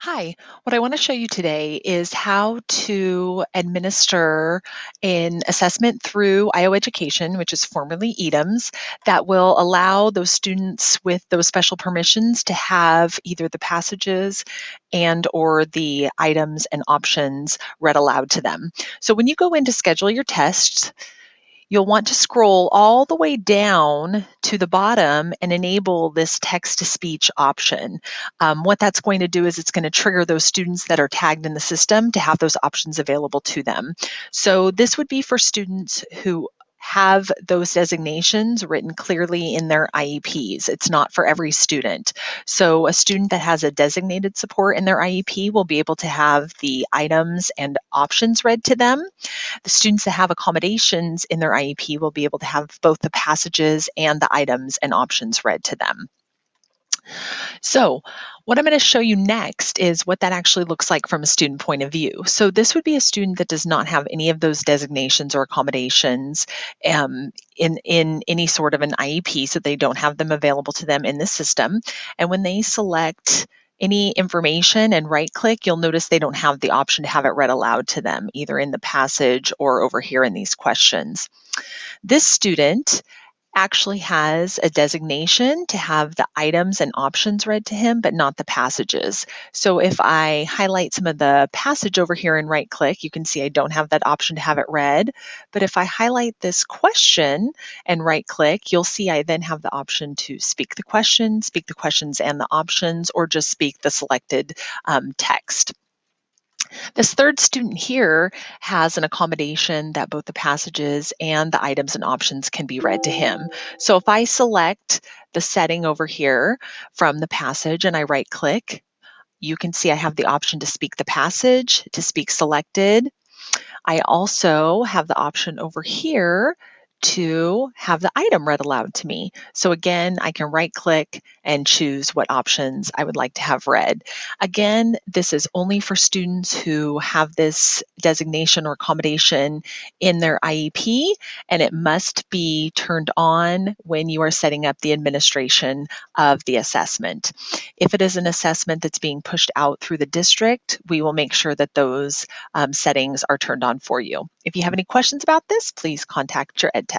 Hi, what I want to show you today is how to administer an assessment through IO Education, which is formerly EDAMS, that will allow those students with those special permissions to have either the passages and or the items and options read aloud to them. So when you go in to schedule your tests, you'll want to scroll all the way down to the bottom and enable this text-to-speech option. What that's going to do is it's going to trigger those students that are tagged in the system to have those options available to them. So this would be for students who have those designations written clearly in their IEPs. It's not for every student. So a student that has a designated support in their IEP will be able to have the items and options read to them. The students that have accommodations in their IEP will be able to have both the passages and the items and options read to them. So what I'm going to show you next is what that actually looks like from a student point of view. So this would be a student that does not have any of those designations or accommodations in any sort of an IEP, so they don't have them available to them in the system. And when they select any information and right click, you'll notice they don't have the option to have it read aloud to them, either in the passage or over here in these questions. This student actually has a designation to have the items and options read to him, but not the passages. So if I highlight some of the passage over here and right click, you can see I don't have that option to have it read. But if I highlight this question and right click, you'll see I then have the option to speak the questions and the options, or just speak the selected text. This third student here has an accommodation that both the passages and the items and options can be read to him. So if I select the setting over here from the passage and I right click, you can see I have the option to speak the passage, to speak selected. I also have the option over here to have the item read aloud to me. So again, I can right click and choose what options I would like to have read. Again, this is only for students who have this designation or accommodation in their IEP, and it must be turned on when you are setting up the administration of the assessment. If it is an assessment that's being pushed out through the district, we will make sure that those settings are turned on for you. If you have any questions about this, please contact your EdTech.